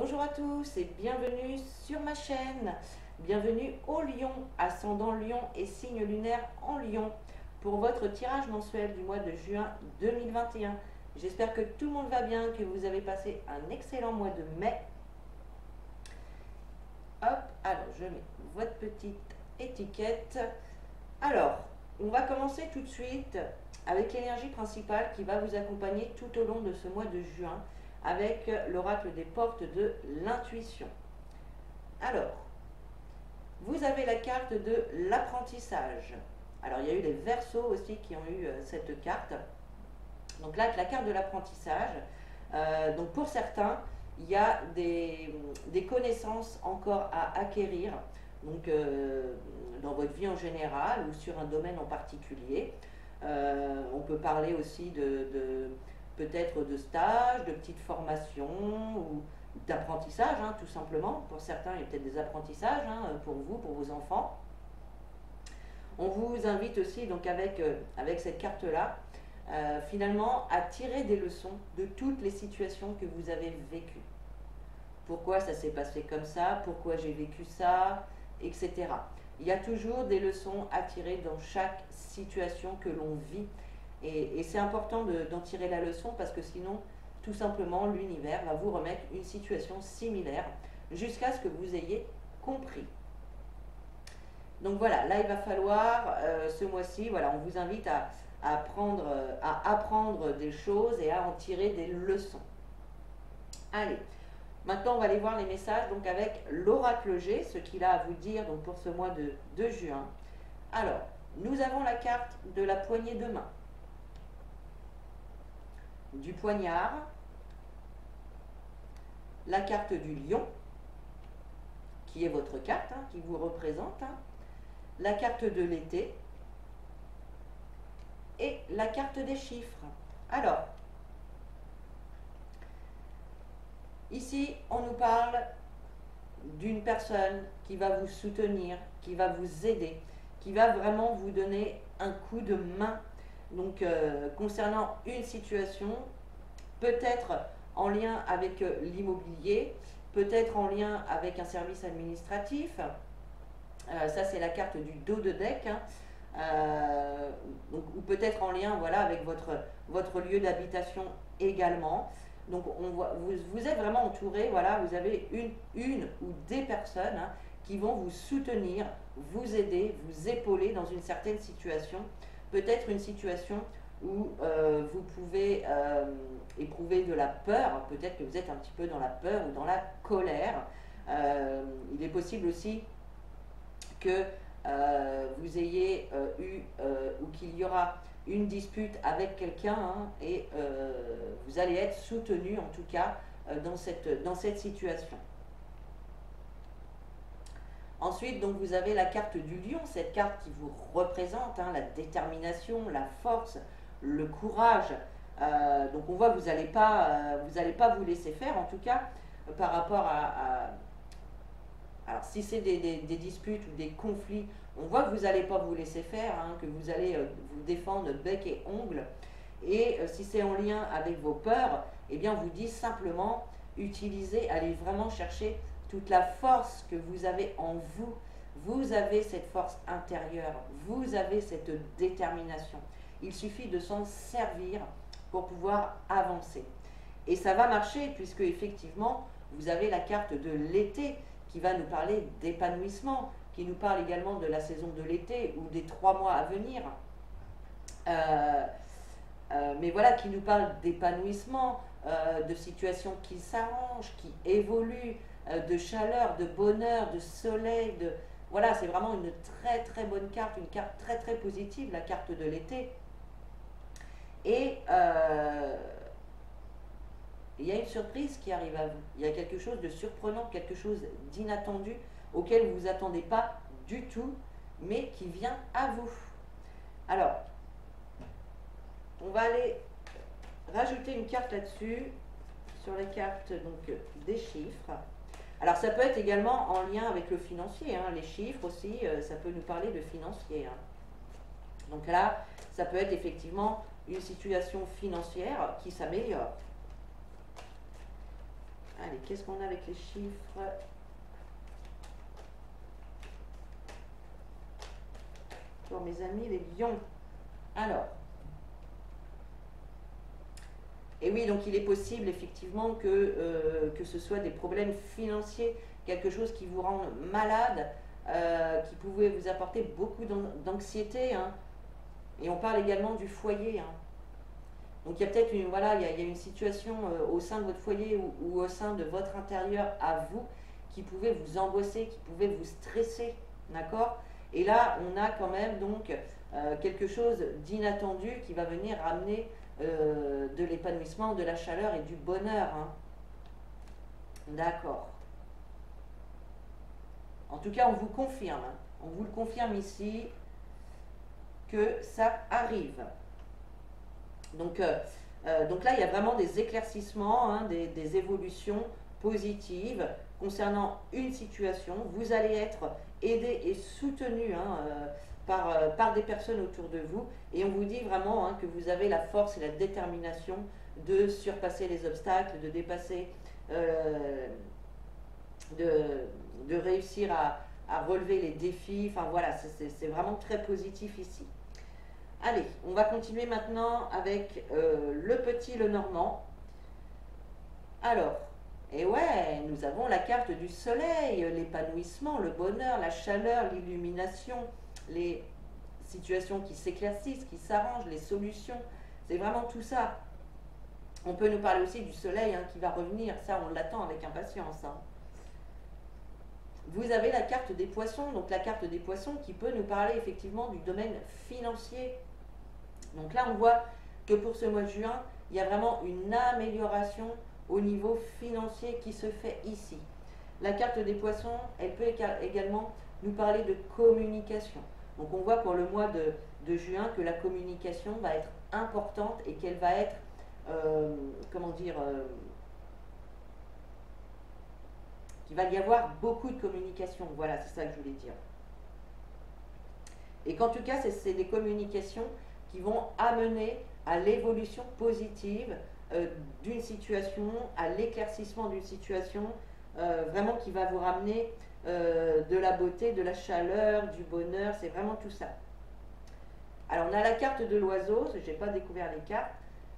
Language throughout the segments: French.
Bonjour à tous et bienvenue sur ma chaîne. Bienvenue au Lion, ascendant Lion et signe lunaire en Lion pour votre tirage mensuel du mois de juin 2021. J'espère que tout le monde va bien, que vous avez passé un excellent mois de mai. Hop, alors je mets votre petite étiquette. Alors, on va commencer tout de suite avec l'énergie principale qui va vous accompagner tout au long de ce mois de juin avec l'oracle des portes de l'intuition. Alors, vous avez la carte de l'apprentissage. Alors, il y a eu les Verseaux aussi qui ont eu cette carte. Donc là, la carte de l'apprentissage. Donc pour certains, il y a des connaissances encore à acquérir. Donc dans votre vie en général ou sur un domaine en particulier. On peut parler aussi de peut-être de stages, de petites formations ou d'apprentissage, hein, tout simplement. Pour certains, il y a peut-être des apprentissages pour vous, pour vos enfants. On vous invite aussi, donc avec cette carte-là, finalement, à tirer des leçons de toutes les situations que vous avez vécues. Pourquoi ça s'est passé comme ça, pourquoi j'ai vécu ça, etc. Il y a toujours des leçons à tirer dans chaque situation que l'on vit. Et c'est important d'en tirer la leçon parce que sinon, tout simplement, l'univers va vous remettre une situation similaire jusqu'à ce que vous ayez compris. Donc voilà, là il va falloir, ce mois-ci, voilà, on vous invite à apprendre des choses et à en tirer des leçons. Allez, maintenant on va aller voir les messages donc avec l'oracle G, ce qu'il a à vous dire donc pour ce mois de juin. Alors, nous avons la carte de la poignée de main, du poignard, la carte du lion, qui est votre carte, qui vous représente, la carte de l'été et la carte des chiffres. Alors, ici, on nous parle d'une personne qui va vous soutenir, qui va vous aider, qui va vraiment vous donner un coup de main. Donc, concernant une situation, peut-être en lien avec l'immobilier, peut-être en lien avec un service administratif. Ça, c'est la carte du dos de deck. Donc, ou peut-être en lien voilà, avec votre lieu d'habitation également. Donc on voit, vous êtes vraiment entouré, voilà, vous avez une ou des personnes qui vont vous soutenir, vous aider, vous épauler dans une certaine situation. Peut-être une situation où vous pouvez éprouver de la peur, peut-être que vous êtes un petit peu dans la peur ou dans la colère. Il est possible aussi que vous ayez eu ou qu'il y aura une dispute avec quelqu'un et vous allez être soutenu en tout cas dans cette situation. Ensuite, donc, vous avez la carte du lion, cette carte qui vous représente la détermination, la force, le courage. Donc on voit que vous n'allez pas vous laisser faire, en tout cas par rapport alors si c'est des disputes ou des conflits, on voit que vous n'allez pas vous laisser faire, que vous allez vous défendre bec et ongles. Et si c'est en lien avec vos peurs, eh bien vous dites simplement, utilisez, allez vraiment chercher toute la force que vous avez en vous. Vous avez cette force intérieure, vous avez cette détermination. Il suffit de s'en servir pour pouvoir avancer. Et ça va marcher puisque effectivement, vous avez la carte de l'été qui va nous parler d'épanouissement, qui nous parle également de la saison de l'été ou des 3 mois à venir. Mais voilà, qui nous parle d'épanouissement, de situations qui s'arrangent, qui évoluent, de chaleur, de bonheur, de soleil. Voilà, c'est vraiment une très très bonne carte, une carte très très positive, la carte de l'été. Et il y a une surprise qui arrive à vous. Il y a quelque chose de surprenant, quelque chose d'inattendu auquel vous ne vous attendez pas du tout, mais qui vient à vous. Alors, on va aller rajouter une carte là-dessus, sur la carte donc, des chiffres. Alors, ça peut être également en lien avec le financier. Les chiffres aussi, ça peut nous parler de financier. Donc là, ça peut être effectivement une situation financière qui s'améliore. Allez, qu'est-ce qu'on a avec les chiffres? Pour mes amis, les lions. Alors, et oui, donc il est possible effectivement que ce soit des problèmes financiers, quelque chose qui vous rend malade, qui pouvait vous apporter beaucoup d'anxiété, hein. Et on parle également du foyer, hein. Donc il y a peut-être une, voilà, il y a une situation au sein de votre foyer ou au sein de votre intérieur à vous qui pouvait vous angoisser, qui pouvait vous stresser, d'accord? Et là, on a quand même donc quelque chose d'inattendu qui va venir amener de l'épanouissement, de la chaleur et du bonheur, hein. D'accord. En tout cas, on vous confirme, hein. On vous le confirme ici que ça arrive. Donc là, il y a vraiment des éclaircissements, hein, des évolutions positives concernant une situation. Vous allez être aidé et soutenu, hein, par des personnes autour de vous. Et on vous dit vraiment, hein, que vous avez la force et la détermination de surpasser les obstacles, de dépasser, de réussir à relever les défis. Enfin voilà, c'est vraiment très positif ici. Allez, on va continuer maintenant avec le petit Lenormand. Alors, et ouais, nous avons la carte du soleil, l'épanouissement, le bonheur, la chaleur, l'illumination, les situations qui s'éclaircissent, qui s'arrangent, les solutions. C'est vraiment tout ça. On peut nous parler aussi du soleil, hein, qui va revenir. Ça, on l'attend avec impatience, hein. Vous avez la carte des poissons, donc la carte des poissons qui peut nous parler effectivement du domaine financier. Donc là, on voit que pour ce mois de juin, il y a vraiment une amélioration au niveau financier qui se fait ici. La carte des poissons, elle peut également nous parler de communication. Donc on voit pour le mois de juin que la communication va être importante et qu'elle va être, comment dire, qu'il va y avoir beaucoup de communication. Voilà, c'est ça que je voulais dire. Et qu'en tout cas, c'est des communications qui vont amener à l'évolution positive d'une situation, à l'éclaircissement d'une situation, vraiment qui va vous ramener de la beauté, de la chaleur, du bonheur, c'est vraiment tout ça. Alors on a la carte de l'oiseau, je n'ai pas découvert les cartes,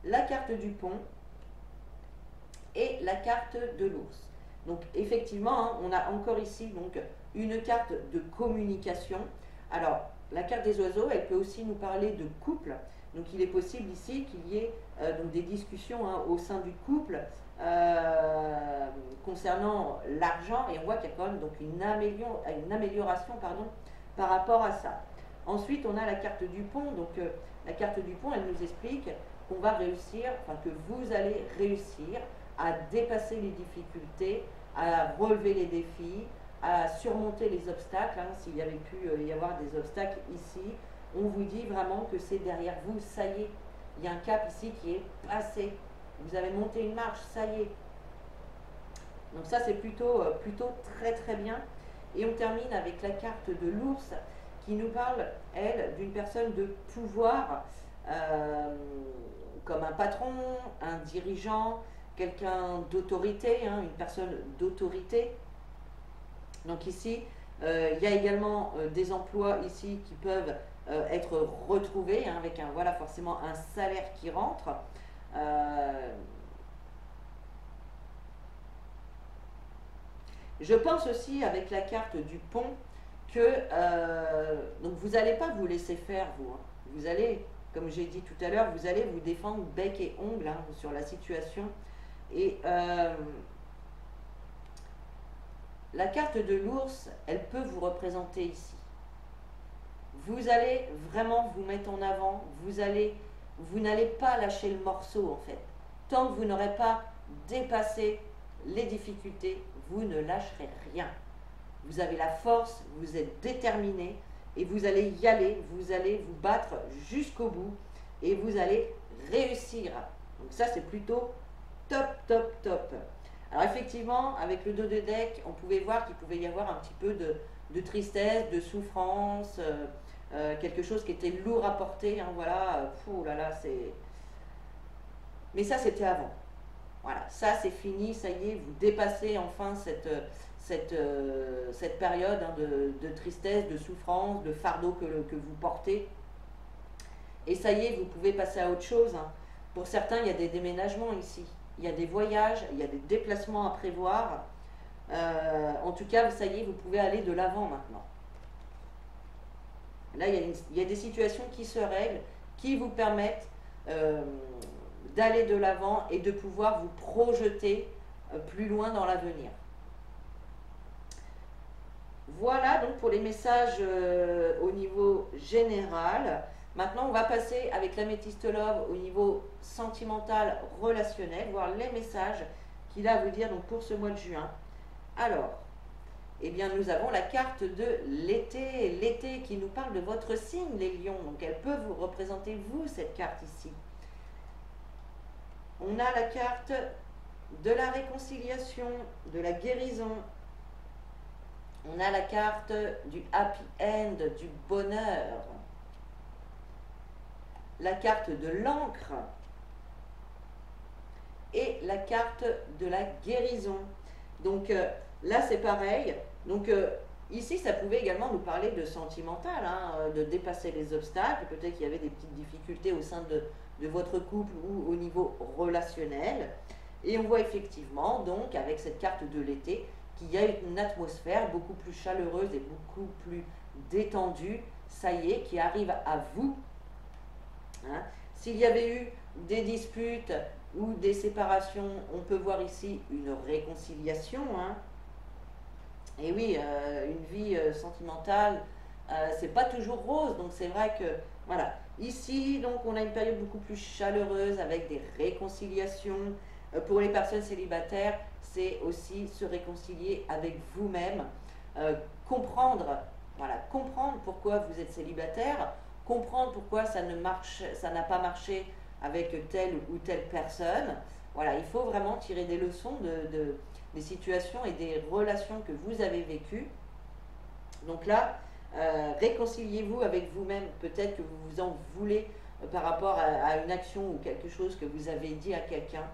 la carte du pont et la carte de l'ours. Donc effectivement, hein, on a encore ici donc une carte de communication. Alors la carte des oiseaux, elle peut aussi nous parler de couple. Donc il est possible ici qu'il y ait donc des discussions, hein, au sein du couple concernant l'argent, et on voit qu'il y a quand même donc une amélioration, pardon, par rapport à ça. Ensuite, on a la carte du pont. Donc la carte du pont, elle nous explique qu'on va réussir, enfin que vous allez réussir à dépasser les difficultés, à relever les défis, à surmonter les obstacles, hein, s'il y avait pu y avoir des obstacles ici. On vous dit vraiment que c'est derrière vous, ça y est. Il y a un cap ici qui est passé. Vous avez monté une marche, ça y est. Donc ça, c'est plutôt très très bien. Et on termine avec la carte de l'ours qui nous parle, elle, d'une personne de pouvoir, comme un patron, un dirigeant, quelqu'un d'autorité, hein, une personne d'autorité. Donc ici, il y a également des emplois ici qui peuvent être retrouvés, hein, avec voilà, forcément un salaire qui rentre. Je pense aussi avec la carte du pont que donc vous n'allez pas vous laisser faire, vous, hein. Vous allez, comme j'ai dit tout à l'heure, vous allez vous défendre bec et ongle, hein, sur la situation. Et la carte de l'ours, elle peut vous représenter ici. Vous allez vraiment vous mettre en avant, vous n'allez pas lâcher le morceau en fait. Tant que vous n'aurez pas dépassé les difficultés, vous ne lâcherez rien. Vous avez la force, vous êtes déterminé et vous allez y aller, vous allez vous battre jusqu'au bout et vous allez réussir. Donc ça, c'est plutôt top, top, top. Alors effectivement, avec le dos de deck, on pouvait voir qu'il pouvait y avoir un petit peu de tristesse, de souffrance, quelque chose qui était lourd à porter, hein, voilà. Oh là là, c'est... Mais ça, c'était avant. Voilà, ça c'est fini, ça y est, vous dépassez enfin cette période hein, de tristesse, de souffrance, de fardeau que vous portez. Et ça y est, vous pouvez passer à autre chose, hein. Pour certains, il y a des déménagements ici, il y a des voyages, il y a des déplacements à prévoir. En tout cas, ça y est, vous pouvez aller de l'avant maintenant. Là, il y a des situations qui se règlent, qui vous permettent d'aller de l'avant et de pouvoir vous projeter plus loin dans l'avenir. Voilà donc pour les messages au niveau général. Maintenant, on va passer avec l'améthyste love au niveau sentimental, relationnel, voir les messages qu'il a à vous dire donc, pour ce mois de juin. Alors, eh bien, nous avons la carte de l'été. L'été qui nous parle de votre signe, les lions. Donc, elle peut vous représenter, vous, cette carte ici. On a la carte de la réconciliation, de la guérison. On a la carte du happy end, du bonheur. La carte de l'encre. Et la carte de la guérison. Donc, là, c'est pareil. Donc, ici, ça pouvait également nous parler de sentimental, hein, de dépasser les obstacles. Peut-être qu'il y avait des petites difficultés au sein de votre couple ou au niveau relationnel. Et on voit effectivement, donc, avec cette carte de l'été, qu'il y a une atmosphère beaucoup plus chaleureuse et beaucoup plus détendue, ça y est, qui arrive à vous. Hein. S'il y avait eu des disputes ou des séparations, on peut voir ici une réconciliation. Hein. Et oui, une vie sentimentale, c'est pas toujours rose, donc c'est vrai que, voilà. Ici, donc, on a une période beaucoup plus chaleureuse avec des réconciliations. Pour les personnes célibataires, c'est aussi se réconcilier avec vous-même, comprendre, voilà, comprendre pourquoi vous êtes célibataire, comprendre pourquoi ça n'a pas marché avec telle ou telle personne. Voilà, il faut vraiment tirer des leçons des situations et des relations que vous avez vécues. Donc là, réconciliez-vous avec vous-même. Peut-être que vous vous en voulez par rapport à une action ou quelque chose que vous avez dit à quelqu'un.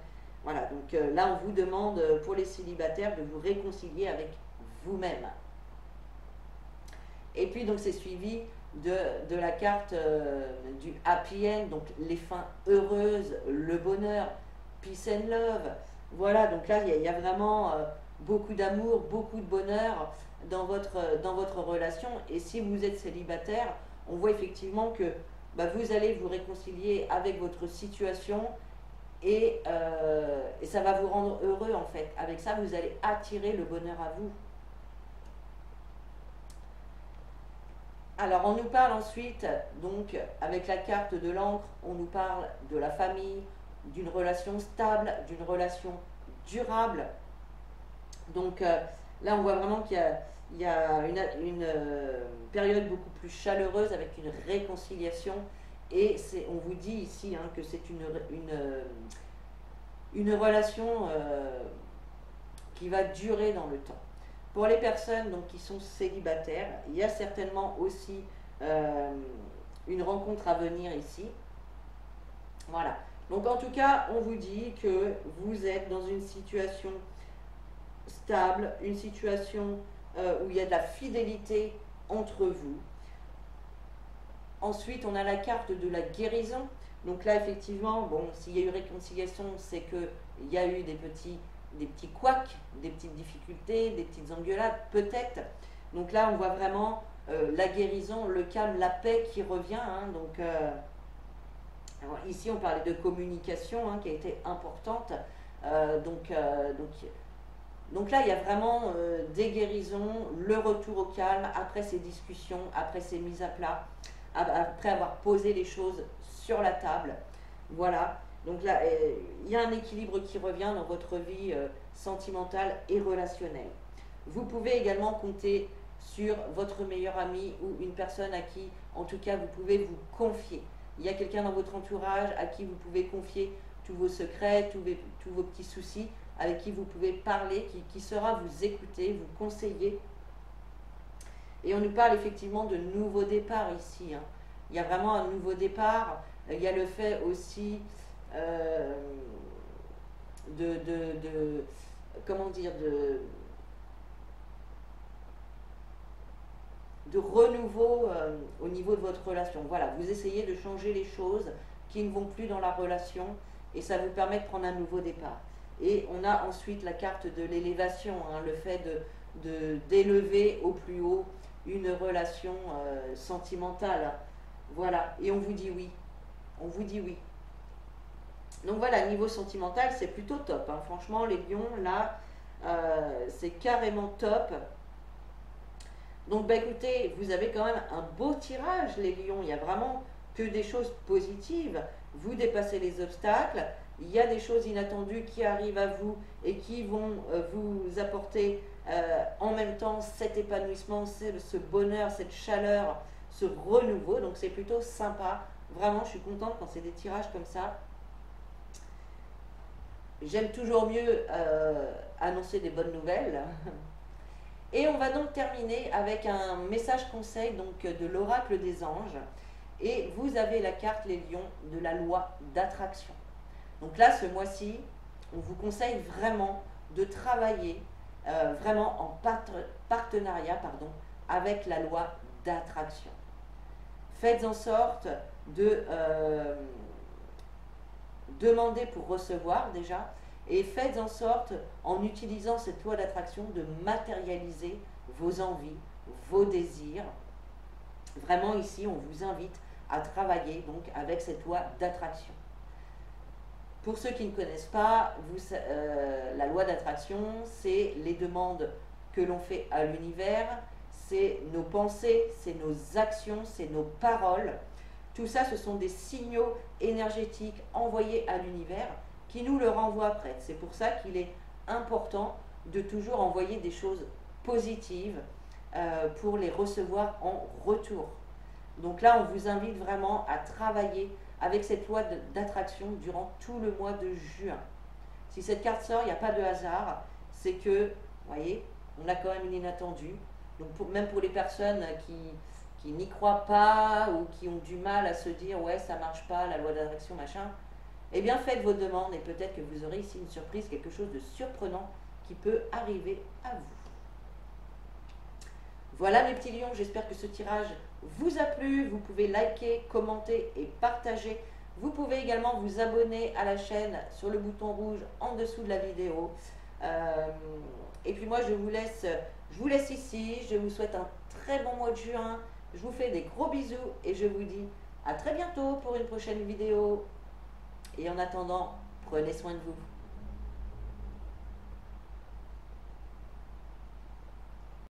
Voilà, donc là, on vous demande pour les célibataires de vous réconcilier avec vous-même. Et puis, donc, c'est suivi de la carte du happy end, donc les fins heureuses, le bonheur, peace and love. Voilà, donc là, il y a vraiment beaucoup d'amour, beaucoup de bonheur dans votre relation. Et si vous êtes célibataire, on voit effectivement que bah, vous allez vous réconcilier avec votre situation et ça va vous rendre heureux en fait. Avec ça, vous allez attirer le bonheur à vous. Alors, on nous parle ensuite, donc, avec la carte de l'encre, on nous parle de la famille, d'une relation stable, d'une relation durable. Donc, là, on voit vraiment qu'il y a une période beaucoup plus chaleureuse avec une réconciliation. Et on vous dit ici hein, que c'est une relation qui va durer dans le temps. Pour les personnes donc, qui sont célibataires, il y a certainement aussi une rencontre à venir ici. Voilà. Donc en tout cas, on vous dit que vous êtes dans une situation stable, une situation où il y a de la fidélité entre vous. Ensuite, on a la carte de la guérison. Donc là, effectivement, bon, s'il y a eu réconciliation, c'est qu'il y a eu des petits couacs, des petites difficultés, des petites engueulades, peut-être. Donc là, on voit vraiment la guérison, le calme, la paix qui revient. Hein, donc, alors ici, on parlait de communication hein, qui a été importante. Donc là, il y a vraiment des guérisons, le retour au calme après ces discussions, après ces mises à plat, après avoir posé les choses sur la table. Voilà. Donc là, il y a un équilibre qui revient dans votre vie sentimentale et relationnelle. Vous pouvez également compter sur votre meilleur ami ou une personne à qui, en tout cas, vous pouvez vous confier. Il y a quelqu'un dans votre entourage à qui vous pouvez confier tous vos secrets, tous vos petits soucis, avec qui vous pouvez parler, qui saura vous écouter, vous conseiller. Et on nous parle effectivement de nouveaux départs ici. Hein. Il y a vraiment un nouveau départ. Il y a le fait aussi comment dire, de renouveau au niveau de votre relation. Voilà, vous essayez de changer les choses qui ne vont plus dans la relation et ça vous permet de prendre un nouveau départ. Et on a ensuite la carte de l'élévation, hein, le fait d'élever au plus haut une relation sentimentale. Voilà, et on vous dit oui. On vous dit oui. Donc voilà, niveau sentimental, c'est plutôt top, hein. Franchement, les lions, là, c'est carrément top. Donc, bah, écoutez, vous avez quand même un beau tirage, les lions. Il y a vraiment que des choses positives. Vous dépassez les obstacles. Il y a des choses inattendues qui arrivent à vous et qui vont vous apporter en même temps cet épanouissement, ce bonheur, cette chaleur, ce renouveau. Donc, c'est plutôt sympa. Vraiment, je suis contente quand c'est des tirages comme ça. J'aime toujours mieux annoncer des bonnes nouvelles. Et on va donc terminer avec un message conseil donc, de l'oracle des anges. Et vous avez la carte, les lions, de la loi d'attraction. Donc là, ce mois-ci, on vous conseille vraiment de travailler vraiment en partenariat avec la loi d'attraction. Faites en sorte de demander pour recevoir déjà, et faites en sorte, en utilisant cette loi d'attraction, de matérialiser vos envies, vos désirs. Vraiment ici, on vous invite à travailler donc avec cette loi d'attraction. Pour ceux qui ne connaissent pas, la loi d'attraction, c'est les demandes que l'on fait à l'univers, c'est nos pensées, c'est nos actions, c'est nos paroles. Tout ça, ce sont des signaux énergétiques envoyés à l'univers qui nous le renvoie après. C'est pour ça qu'il est important de toujours envoyer des choses positives pour les recevoir en retour. Donc là, on vous invite vraiment à travailler avec cette loi d'attraction durant tout le mois de juin. Si cette carte sort, il n'y a pas de hasard, c'est que, vous voyez, on a quand même une inattendue. Donc même pour les personnes qui n'y croient pas ou qui ont du mal à se dire ouais ça marche pas la loi d'attraction machin, eh bien faites vos demandes et peut-être que vous aurez ici une surprise, quelque chose de surprenant qui peut arriver à vous. Voilà mes petits lions, j'espère que ce tirage vous a plu. Vous pouvez liker, commenter et partager. Vous pouvez également vous abonner à la chaîne sur le bouton rouge en dessous de la vidéo. Et puis moi je vous laisse ici, je vous souhaite un très bon mois de juin. Je vous fais des gros bisous et je vous dis à très bientôt pour une prochaine vidéo. Et en attendant, prenez soin de vous.